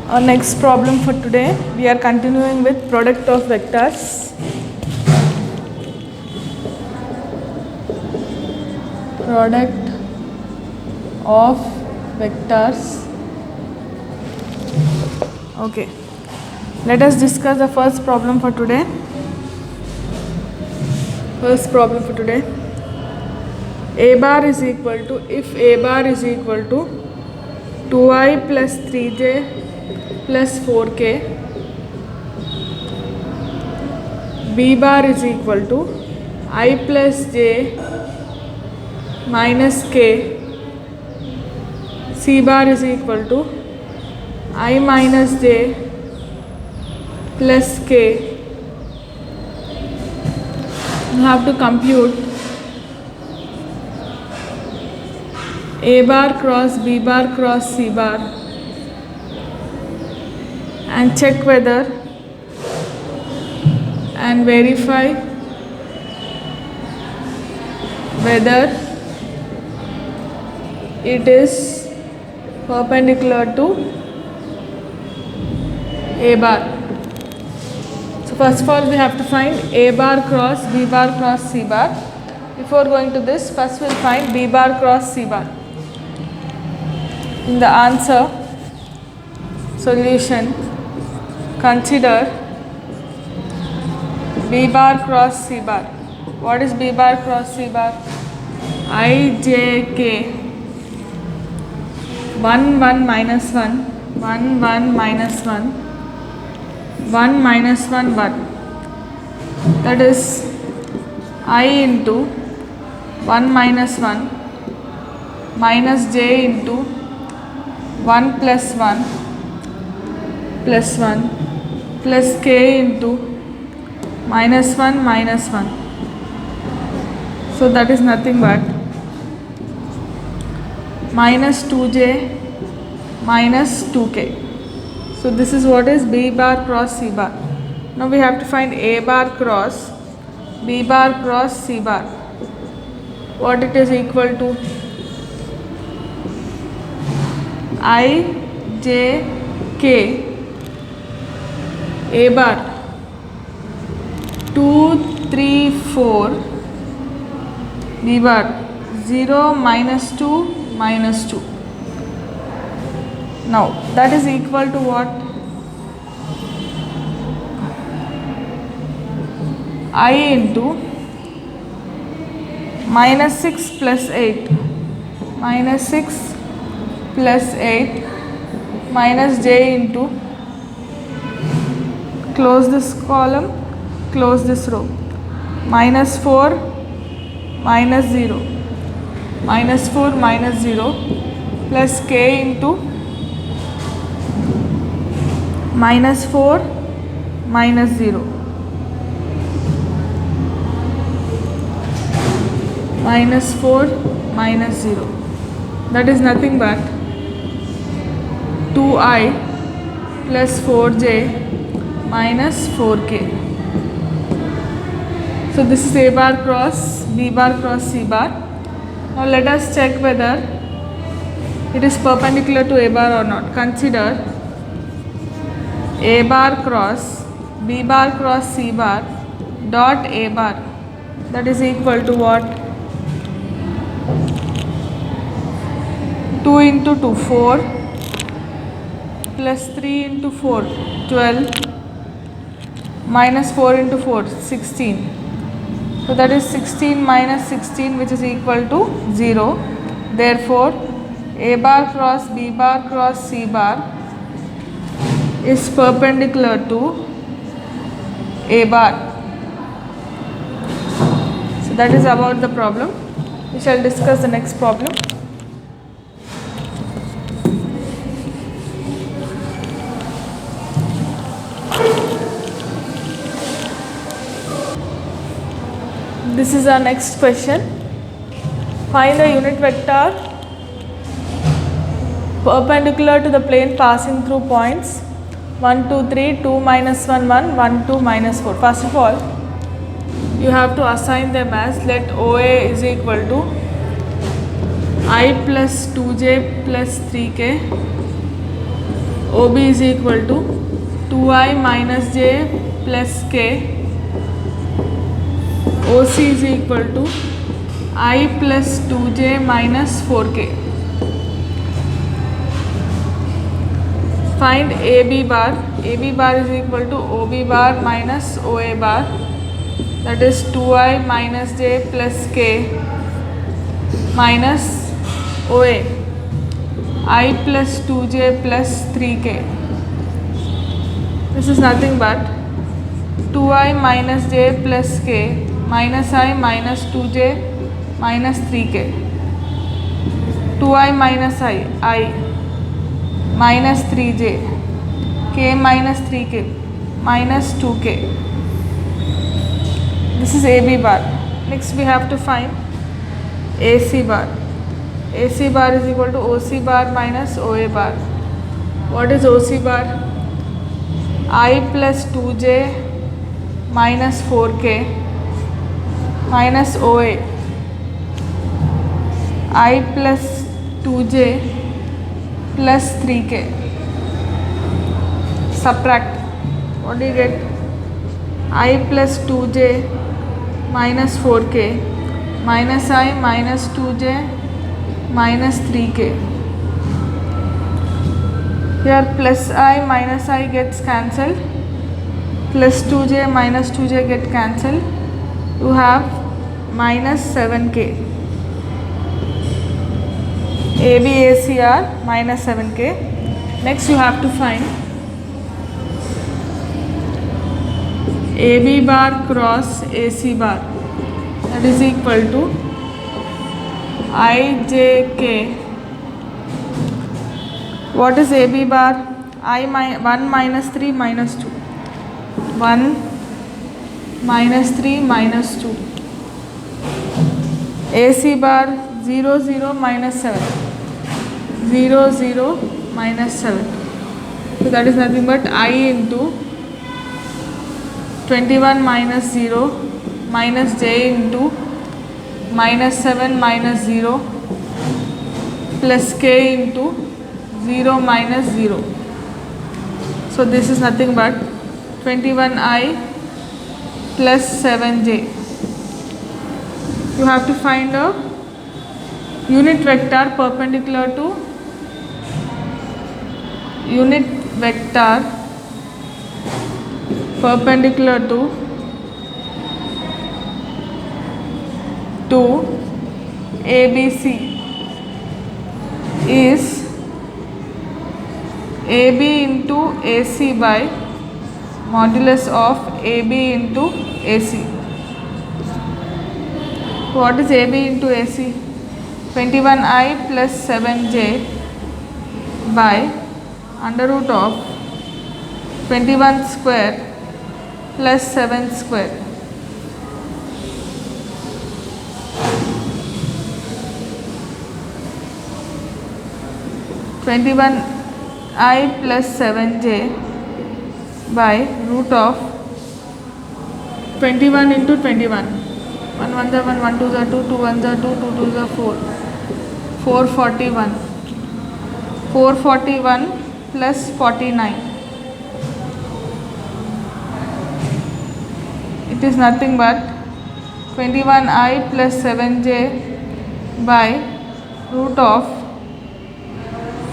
Our next problem for today, we are continuing with product of vectors. Product of vectors. Okay, let us discuss the first problem for today. First problem for today. A bar is equal to, if A bar is equal to 2i plus 3j plus 4k, B bar is equal to I plus j minus k, C bar is equal to I minus j plus k. You have to compute A bar cross B bar cross C bar and check whether and verify whether it is perpendicular to A bar. So first of all we have to find A bar cross B bar cross C bar. Before going to this, first we'll find B bar cross C bar. In the answer solution, consider B bar cross C bar. What is B bar cross C bar? I, j, k, 1, 1 minus 1, 1, 1 minus 1, 1 minus 1, 1. That is I into 1 minus 1 minus j into 1 plus 1 plus 1 plus k into minus 1 minus 1. So that is nothing but minus 2j minus 2k. So this is what is B bar cross C bar. Now we have to find A bar cross B bar cross C bar. What it is equal to? I, j, k, A bar 2, 3, 4, B bar 0, minus 2, minus 2. Now that is equal to what? I into minus 6 plus 8, minus 6 plus 8 minus j into, close this column, close this row, minus 4 minus 0, minus 4 minus 0 plus k into minus 4 minus 0, minus 4 minus 0. That is nothing but 2i plus 4j minus 4k. So this is A bar cross B bar cross C bar. Now let us check whether it is perpendicular to A bar or not. Consider A bar cross B bar cross C bar dot A bar. That is equal to what? 2 into 2, 4 plus 3 into 4, 12 minus 4 into 4, 16. So that is 16 minus 16, which is equal to 0. Therefore, A bar cross B bar cross C bar is perpendicular to A bar. So that is about the problem. We shall discuss the next problem. This is our next question. Find a unit vector perpendicular to the plane passing through points 1, 2, 3, 2 minus 1, 1, 1, 2 minus 4. First of all, you have to assign them as, let OA is equal to I plus 2j plus 3k, OB is equal to 2i minus j plus k. OC is equal to I plus 2j minus 4k. Find AB bar. AB bar is equal to OB bar minus OA bar. That is 2i minus j plus k minus OA I plus 2j plus 3k. This is nothing but 2i minus j plus k minus I minus 2j minus 3k. 2i minus I minus 3j, k minus 3k minus 2k. This is AB bar. Next we have to find AC bar. AC bar is equal to OC bar minus OA bar. What is OC bar? I plus 2j minus 4k minus OA I plus 2j plus 3k. Subtract. What do you get? I plus 2j minus 4k minus I minus 2j minus 3k. Here plus I minus I gets cancelled, plus 2j minus 2j get cancelled. You have minus 7k. AB AC are minus 7k. Next you have to find AB bar cross AC bar. That is equal to IJK. What is AB bar? 1 minus 3 minus 2. 1 minus 3 minus 2. AC bar 0 0 minus 7. 0 0 minus 7. So that is nothing but I into 21 minus 0 minus j into minus 7 minus 0 plus k into 0 minus 0. So this is nothing but 21i plus 7j. You have to find a unit vector perpendicular to ABC is AB into AC by modulus of AB into AC. What is AB into AC? 21i plus 7j by under root of 21 square plus 7 square. I plus 7j by root of 21 into 21. 1 1 are 1, 1 2 are 2, 2 1 are 2, 2 2 are 4. 441. 441 plus 49. It is nothing but 21i plus 7j by root of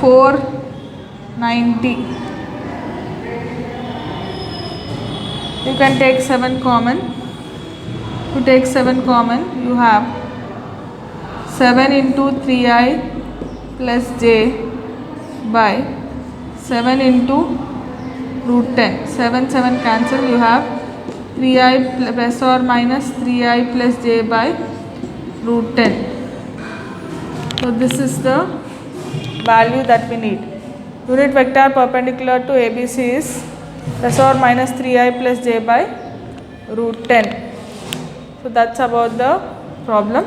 490. You can take 7 common. To take 7 common, you have 7 into 3i plus j by 7 into root 10. 7 7 cancel. You have 3i plus or minus 3i plus j by root 10. So this is the value that we need. Unit vector perpendicular to ABC is plus or minus 3i plus j by root 10. So that's about the problem.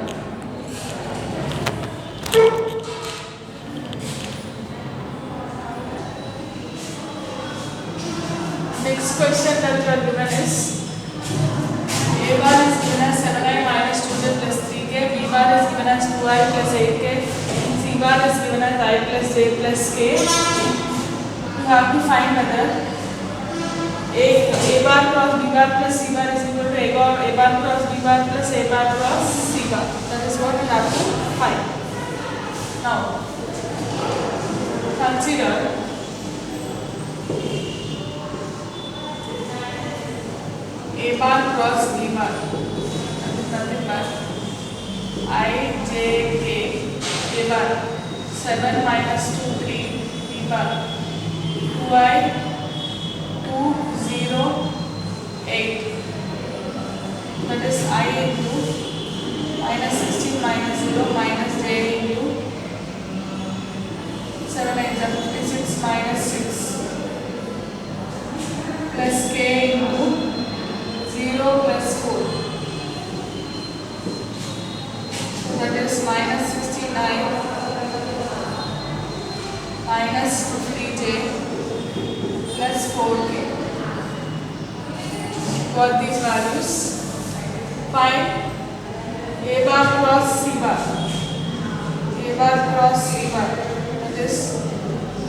Next question that you are given is A bar is given as 7i minus 2j plus 3k, B bar is given as 2i plus 8k, C bar is given as I plus j plus k. you have to find whether a bar cross b bar plus c bar is equal to a bar cross b bar plus a bar cross c bar. That is what you have to find. Now consider a bar cross b bar. That is nothing but I j k a bar 7 minus 2 3 b bar 2i 2 0 8. That is I into minus 16 minus 0 minus j into 7 8 56 minus 6 plus k into 0 plus 4. That is minus 69 minus 50j plus 4k. Got these values. Find a bar cross c bar. A bar cross c bar. That is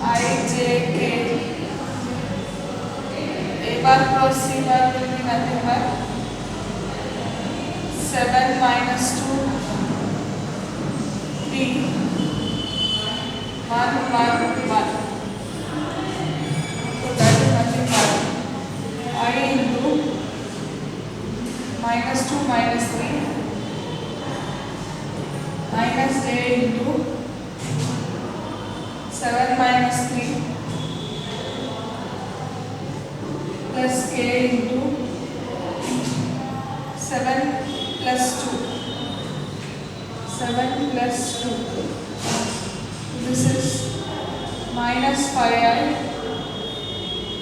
I j k. A bar cross c bar will be nothing but 7 minus 2 b 1 1 1. So that is nothing but I into minus 2 minus 3 minus j into 7 minus 3 plus k into 7 plus 2. 7 plus 2. This is minus 5i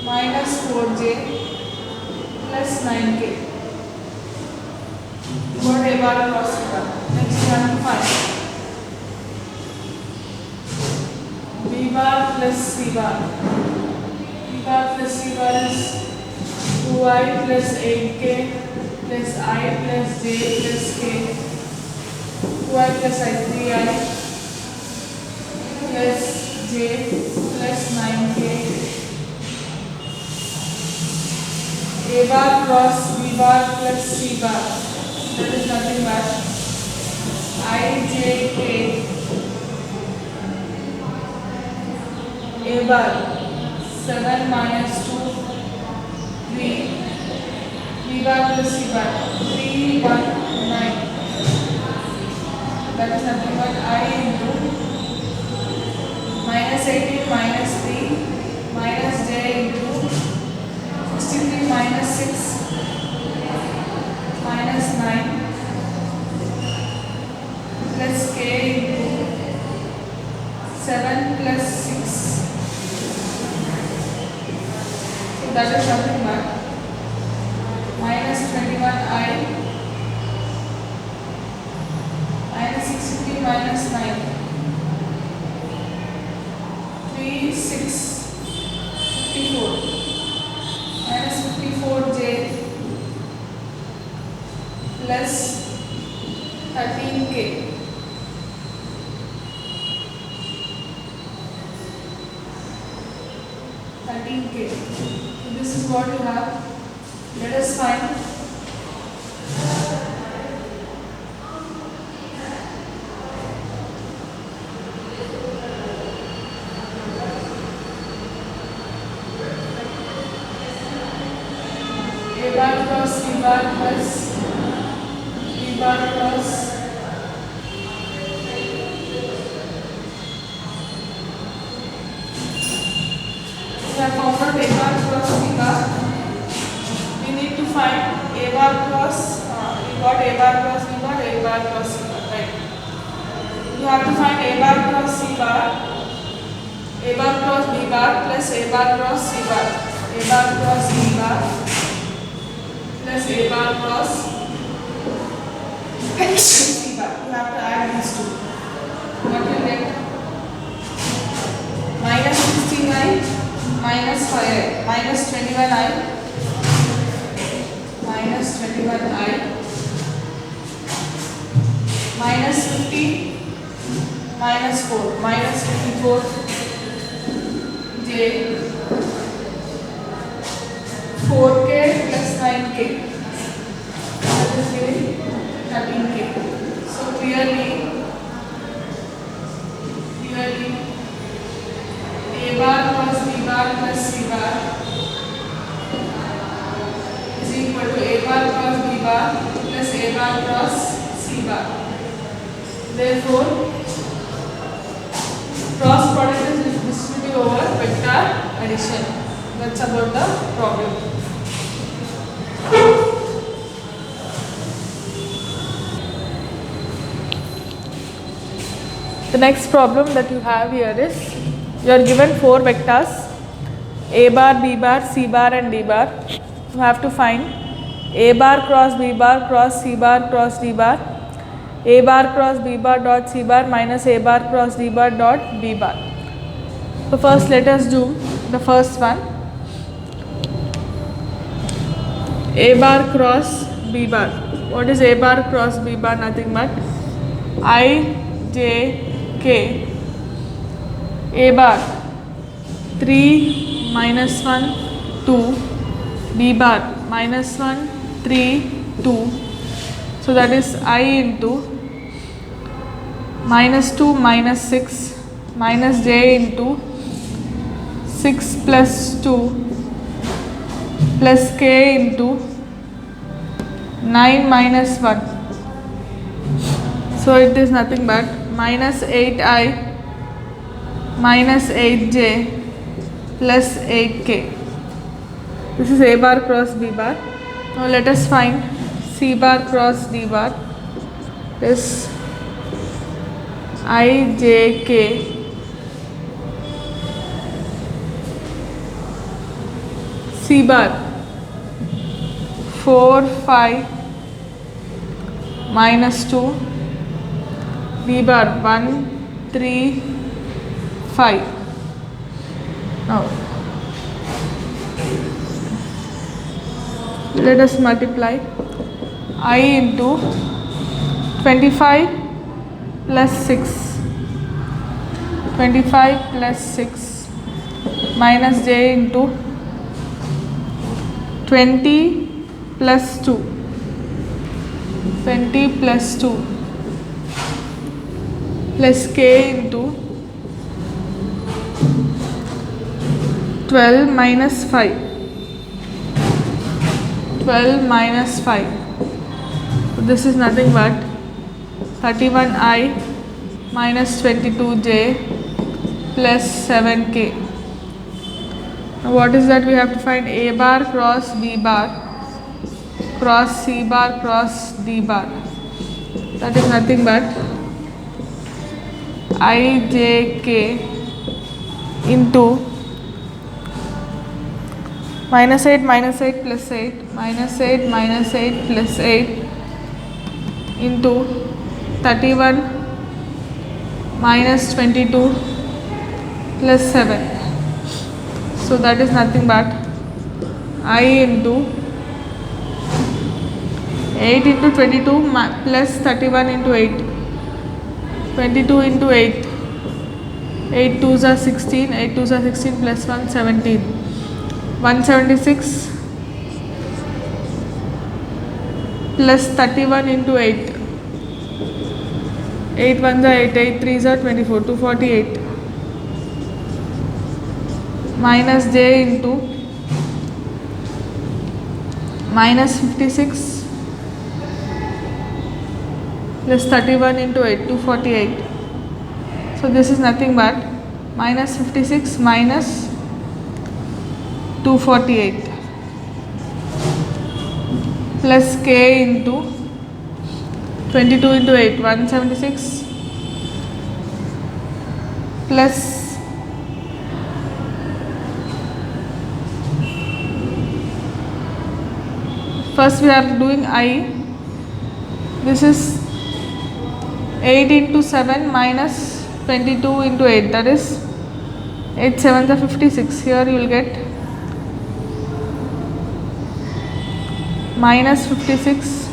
minus 4j plus 9k. Got a bar cross c bar. Next we have to find b bar plus c bar. B bar plus c bar is 2i plus 8k plus I plus j plus k. 2i plus I 3i plus j plus 9k. A bar cross b bar plus c bar. That is nothing but I j k. A bar 7 minus 2 3 b bar plus c bar 3 1 9. That is nothing but I into minus 18 minus 3 minus j into 63 minus 6 minus 9 plus k into 7 plus 6. So that is nothing but minus 21i minus 63 minus 9 3 6 54 minus 54j plus 13k. 13k. So this is what you have. Let us find a bar cross b bar plus b bar cross we have found out a bar cross b bar. We need to find a bar cross we got a bar cross b bar, a bar cross c bar, right? You have to find a bar cross c bar, a bar cross b bar plus a bar cross c bar, a bar cross b bar plus a bar cross c bar. You have to add these two. What will get? Minus 16i minus 5i minus 21i minus 21i minus 50 minus 4 minus 54 j 4k plus 9k, that is giving 13k. So clearly a bar cross b bar plus c bar is equal to a bar cross b bar plus a bar cross c bar. Therefore, cross product is distributed over vector addition. That's about the problem. The next problem that you have here is, you are given 4 vectors a bar, b bar, c bar and d bar. You have to find a bar cross b bar cross c bar cross d bar, a bar cross b bar dot c bar minus a bar cross d bar dot b bar. So first let us do the first one. A bar cross b bar. What is a bar cross b bar? Nothing but I, j, k. A bar 3 minus 1 2, b bar minus 1 3 2. So that is I into minus 2 minus 6 minus j into 6 plus 2 plus k into 9 minus 1. So it is nothing but minus 8i minus 8j plus 8k. This is a bar cross b bar. Now let us find c bar cross d bar. This I, j, k. C bar 4 5 minus 2, b bar 1 3 5. Now let us multiply I into 25 plus 6, 25 plus 6 minus j into 20 plus 2, 20 plus 2 plus k into 12 minus 5, 12 minus 5. So this is nothing but 31i minus 22j plus 7k. Now what is that? We have to find a bar cross b bar cross c bar cross d bar. That is nothing but I, j, k into minus 8 plus 8 minus 8 minus 8 plus 8 into 31 minus 22 plus 7. So that is nothing but I into 8 into 22 plus 31 into 8, 22 into 8, 8 2s are 16, 8 2s are 16 plus 1 17, 176 plus 31 into 8, 8 1s are 8, 8 3s are 24, 248 minus j into minus 56 plus 31 into 8, 248. So this is nothing but minus 56 minus 248 plus k into 22 into 8, 176 plus first we are doing I. This is 8 into 7 minus 22 into 8, that is 8 7s are 56. Here you will get minus 56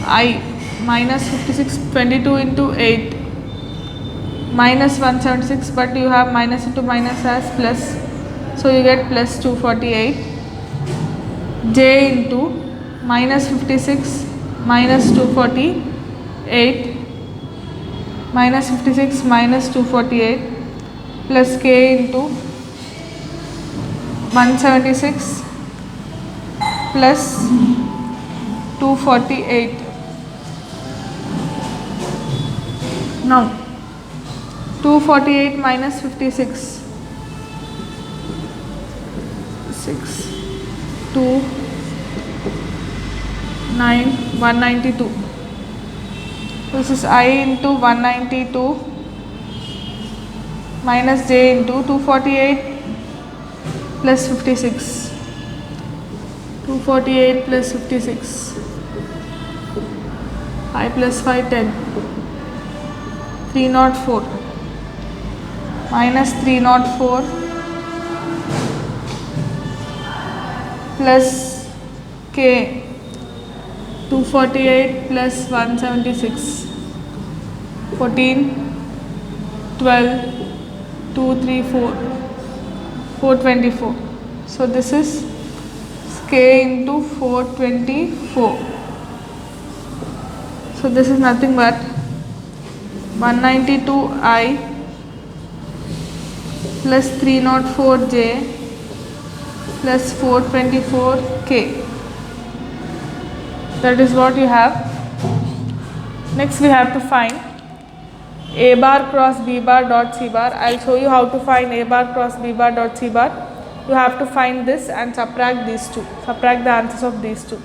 I minus 56, 22 into 8 minus 176, but you have minus into minus as plus, so you get plus 248. J into minus 56 minus 248, minus 56 minus 248 plus K into 176 plus 248. Now 248 minus 56, 6, 2, 9, 192. This is I into 192 minus J into 248 plus 56. 248 plus 56. 5 plus 5, 10. 304 minus 304 plus K, 248 plus 176, 14, 12, 2, 3, 4, 424. So this is K into 424. So this is nothing but 192I plus 304J plus 424K. That is what you have. Next we have to find A bar cross B bar dot C bar. I will show you how to find A bar cross B bar dot C bar. You have to find this and subtract these two. Subtract the answers of these two.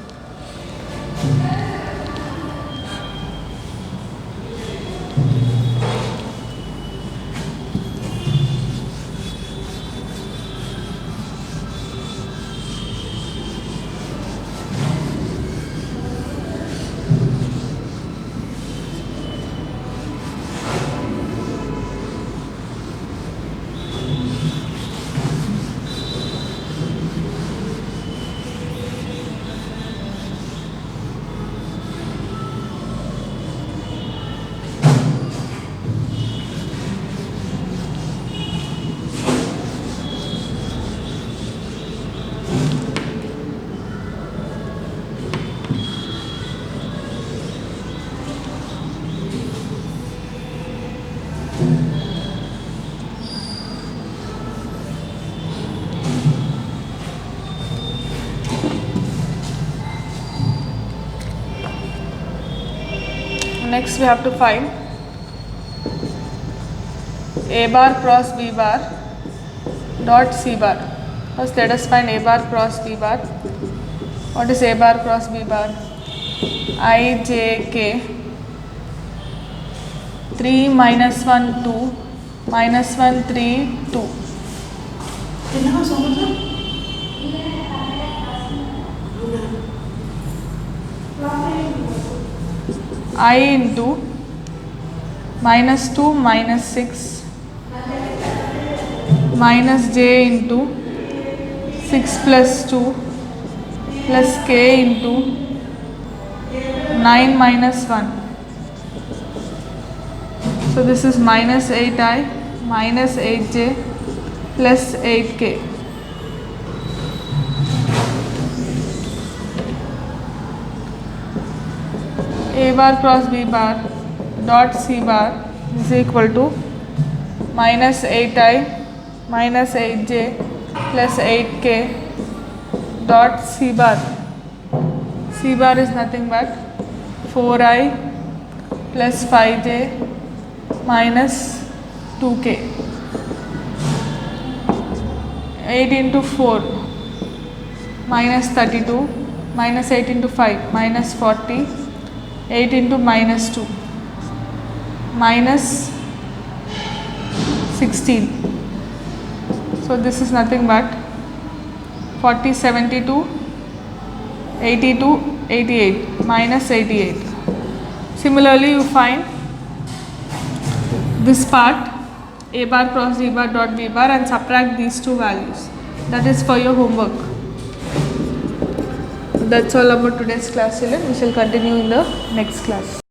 Next we have to find A bar cross B bar dot C bar. First let us find A bar cross B bar. What is A bar cross B bar? I, J, K, 3 minus 1, 2, minus 1, 3, 2. I into minus 2 minus 6 minus J into 6 plus 2 plus K into 9 minus 1. So this is minus 8I minus 8J plus 8K. A bar cross B bar dot C bar is equal to minus 8I minus 8J plus 8K dot C bar. C bar is nothing but 4I plus 5J minus 2K. 8 into 4 minus 32 minus 8 into 5 minus 40. 8 into minus 2 minus 16. So this is nothing but 40, 72, 82, 88 minus 88. Similarly you find this part A bar cross D bar dot B bar and subtract these two values. That is for your homework. That's all about today's class, children. We shall continue in the next class.